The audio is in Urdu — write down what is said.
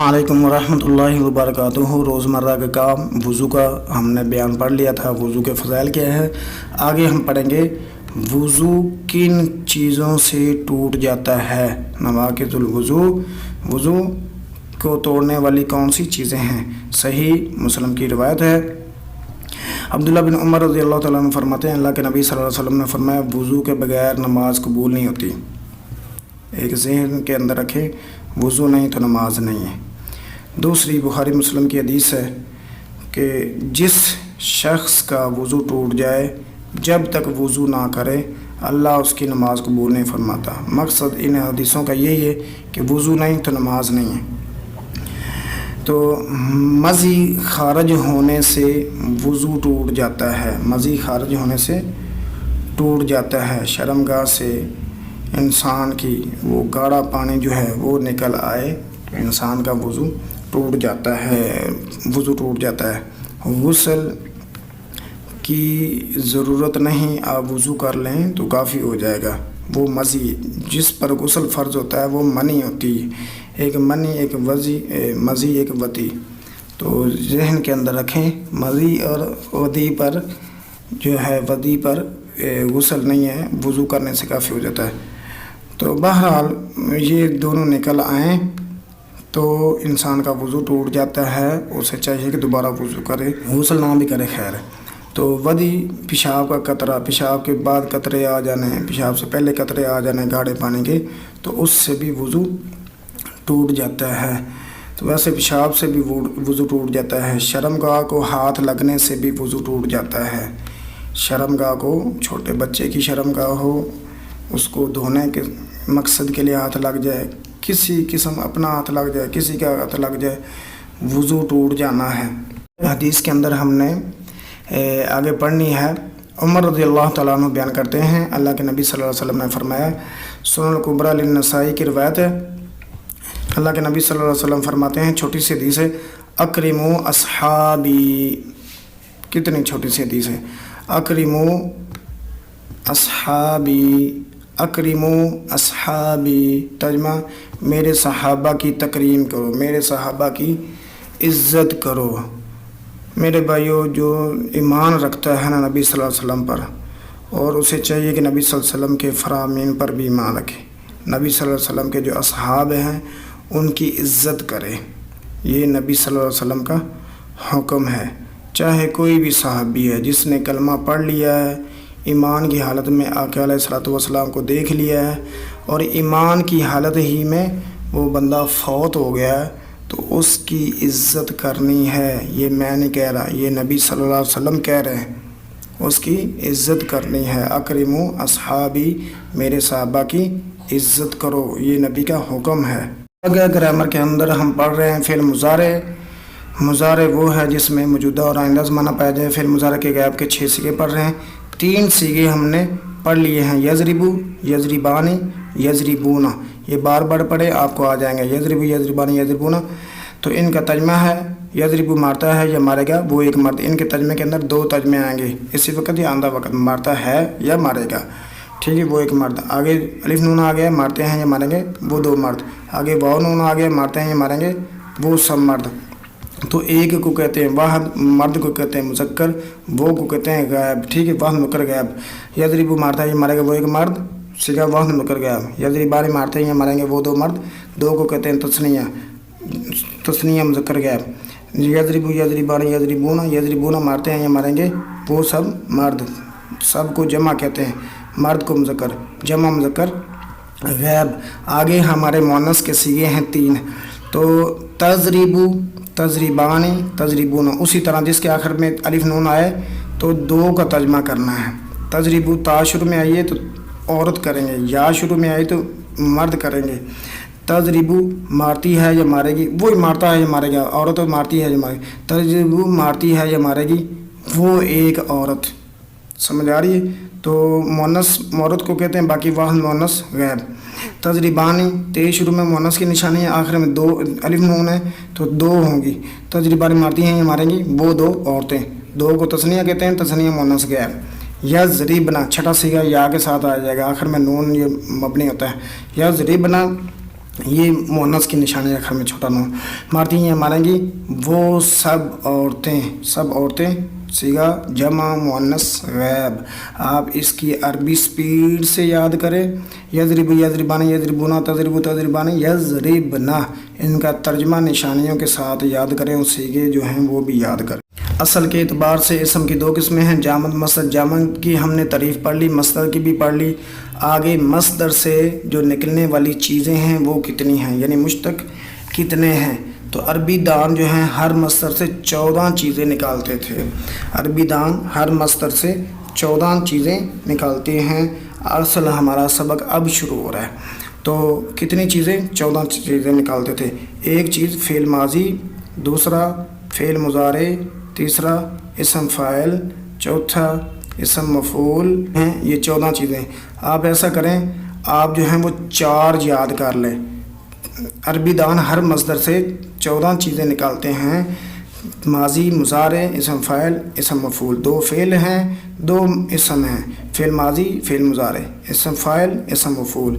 علیکم ورحمۃ اللہ وبرکاتہ۔ روزمرہ کے کام وضو کا ہم نے بیان پڑھ لیا تھا، وضو کے فضائل کیا ہے۔ آگے ہم پڑھیں گے وضو کن چیزوں سے ٹوٹ جاتا ہے۔ نواقض الوضو، وضو کو توڑنے والی کون سی چیزیں ہیں۔ صحیح مسلم کی روایت ہے، عبداللہ بن عمر رضی اللہ تعالیٰ عنہ فرماتے ہیں اللہ کے نبی صلی اللہ علیہ وسلم نے فرمایا وضو کے بغیر نماز قبول نہیں ہوتی۔ ایک ذہن کے اندر رکھیں، وضو نہیں تو نماز نہیں ہے۔ دوسری بخاری مسلم کی حدیث ہے کہ جس شخص کا وضو ٹوٹ جائے جب تک وضو نہ کرے اللہ اس کی نماز قبول نہیں فرماتا۔ مقصد ان حدیثوں کا یہی ہے کہ وضو نہیں تو نماز نہیں ہے۔ تو مزی خارج ہونے سے وضو ٹوٹ جاتا ہے، مزی خارج ہونے سے ٹوٹ جاتا ہے۔ شرمگاہ سے انسان کی وہ گاڑھا پانی جو ہے وہ نکل آئے تو انسان کا وضو ٹوٹ جاتا ہے، وضو ٹوٹ جاتا ہے۔ غسل کی ضرورت نہیں، آپ وضو کر لیں تو کافی ہو جائے گا۔ وہ مزی جس پر غسل فرض ہوتا ہے وہ منی ہوتی ہے، ایک منی ایک مزی ایک وطی۔ تو ذہن کے اندر رکھیں مزی اور ودی پر جو ہے ودی پر غسل نہیں ہے، وضو کرنے سے کافی ہو جاتا ہے۔ تو بہرحال یہ دونوں نکل آئیں تو انسان کا وضو ٹوٹ جاتا ہے، اسے چاہیے کہ دوبارہ وضو کرے، غسل نہ بھی کرے خیر ہے۔ تو ودی پیشاب کا قطرہ، پیشاب کے بعد قطرے آ جانے، پیشاب سے پہلے قطرے آ جانے گاڑھے پانی کے، تو اس سے بھی وضو ٹوٹ جاتا ہے۔ تو ویسے پیشاب سے بھی وضو ٹوٹ جاتا ہے۔ شرمگاہ کو ہاتھ لگنے سے بھی وضو ٹوٹ جاتا ہے۔ شرمگاہ کو، چھوٹے بچے کی شرمگاہ ہو، اس کو دھونے کے مقصد کے لیے ہاتھ لگ جائے، کسی قسم اپنا ہاتھ لگ جائے، کسی کا ہاتھ لگ جائے، وضو ٹوٹ جانا ہے۔ حدیث کے اندر ہم نے آگے پڑھنی ہے۔ عمر رضی اللہ تعالیٰ عنہ بیان کرتے ہیں اللہ کے نبی صلی اللہ علیہ وسلم نے فرمایا، سنن الکبریٰ للنسائی کی روایت ہے، اللہ کے نبی صلی اللہ علیہ وسلم فرماتے ہیں، چھوٹی سی حدیث ہے، اکرموا اصحابی۔ کتنی چھوٹی سی حدیث ہے، اکرموا اصحابی، اکرموا اصحابی، ترجمہ میرے صحابہ کی تکریم کرو، میرے صحابہ کی عزت کرو۔ میرے بھائیو، جو ایمان رکھتا ہے نا نبی صلی اللہ علیہ وسلم پر، اور اسے چاہیے کہ نبی صلی اللہ علیہ وسلم کے فرامین پر بھی ایمان رکھے، نبی صلی اللہ علیہ وسلم کے جو اصحاب ہیں ان کی عزت کرے، یہ نبی صلی اللہ علیہ وسلم کا حکم ہے۔ چاہے کوئی بھی صحابی ہے جس نے کلمہ پڑھ لیا ہے، ایمان کی حالت میں آقا علیہ الصلوۃ والسلام کو دیکھ لیا ہے، اور ایمان کی حالت ہی میں وہ بندہ فوت ہو گیا ہے، تو اس کی عزت کرنی ہے۔ یہ میں نہیں کہہ رہا، یہ نبی صلی اللہ علیہ وسلم کہہ رہے ہیں، اس کی عزت کرنی ہے۔ اکرموا اصحابی، میرے صحابہ کی عزت کرو، یہ نبی کا حکم ہے۔ اگر گرامر کے اندر ہم پڑھ رہے ہیں فعل مضارع، مضارع وہ ہے جس میں موجودہ اور آئندہ زمانہ پایا جائے۔ فعل مضارع کے غائب کے 6 صیغے پڑھ رہے ہیں، 3 صیغے ہم نے پڑھ لیے ہیں، یضربو، یضربانی، یضربون۔ یہ بار بار پڑھے آپ کو آ جائیں گے، یضربو، یضربانی، یضربون۔ تو ان کا ترجمہ ہے یضربو مارتا ہے یا مارے گا، وہ ایک مرد۔ ان کے ترجمے کے اندر 2 ترجمے آئیں گے، اسی وقت یا آندہ وقت، مارتا ہے یا مارے گا، ٹھیک ہے، وہ ایک مرد۔ آگے الف نون آ گیا، مارتے ہیں یا ماریں گے، وہ 2 مرد۔ آگے واو نون آ گیا، مارتے ہیں یا ماریں گے، وہ سب مرد۔ تو ایک کو کہتے ہیں واحد، مرد کو کہتے ہیں مذکر، وہ کو کہتے ہیں غائب، ٹھیک ہے، واحد مذکر غائب۔ یضربو مارتا ہے یا مارے گا، وہ ایک مرد، صیغہ واحد مذکر غائب۔ یضربانی مارتے ہیں یا ماریں گے، وہ 2 مرد، 2 کو کہتے ہیں تثنیہ، تثنیہ مذکر غائب۔ یضربو، یضربانی، یضربون، یضربون مارتے ہیں یا ماریں گے، وہ سب مرد، سب کو جمع کہتے ہیں، مرد کو مذکر، جمع مذکر غائب۔ آگے ہمارے مؤنث کے صیغے ہیں 3، تو تضربو، تضربانی، تضربون، اسی طرح جس کے آخر میں الف نون آئے تو 2 کا ترجمہ کرنا ہے۔ تضربو تا شروع میں آئیے تو عورت کریں گے، یا شروع میں آئی تو مرد کریں گے۔ تضربو مارتی ہے یا مارے گی، وہی مارتا ہے یا مارے گا، عورت مارتی ہے یا مارے گی۔ تضربو مارتی ہے یا مارے گی، وہ ایک عورت، سمجھ آ رہی ہے۔ تو مؤنث عورت کو کہتے ہیں، باقی واحد مؤنث غائب۔ تضربانی، تے شروع میں مؤنث کی نشانی ہے، آخر میں 2 الف نون ہے تو 2 ہوں گی۔ تضربانی مارتی ہیں یا ماریں گی، وہ 2 عورتیں، 2 کو تثنیہ کہتے ہیں، تثنیہ مؤنث غائب۔ یضربنا چھٹا صیغہ یا کے ساتھ آ جائے گا، آخر میں نون یہ مبنی ہوتا ہے۔ یضربنا یہ مؤنث کی نشانی رکھا میں چھوٹا نون مارتی ہیں مانیں گی وہ سب عورتیں صیغہ جمع مؤنث غائب. آپ اس کی عربی سپیڈ سے یاد کریں. یضرب یضربان یضربونا تضرب تضربان یضربنا ان کا ترجمہ نشانیوں کے ساتھ یاد کریں اور صیغے جو ہیں وہ بھی یاد کریں. اصل کے اعتبار سے اسم کی 2 قسمیں ہیں، جامد مصدر. جامد کی ہم نے تعریف پڑھ لی، مصدر کی بھی پڑھ لی. آگے مصدر سے جو نکلنے والی چیزیں ہیں وہ کتنی ہیں، یعنی مشتق کتنے ہیں. تو عربی دان جو ہیں ہر مصدر سے 14 چیزیں نکالتے تھے. عربی دان ہر مصدر سے 14 چیزیں نکالتے ہیں. اصل ہمارا سبق اب شروع ہو رہا ہے. تو کتنی چیزیں؟ 14 چیزیں نکالتے تھے. ایک چیز فعل ماضی، دوسرا فعل مضارع، تیسرا اسم فاعل، چوتھا اسم مفعول ہیں. یہ 14 چیزیں. آپ ایسا کریں، آپ جو ہیں وہ 4 یاد کر لیں. عربی دان ہر مصدر سے 14 چیزیں نکالتے ہیں. ماضی، مضارع، اسم فاعل، اسم مفعول. 2 فعل ہیں، 2 اسم ہیں. فعل ماضی، فعل مضارع، اسم فاعل، اسم مفعول.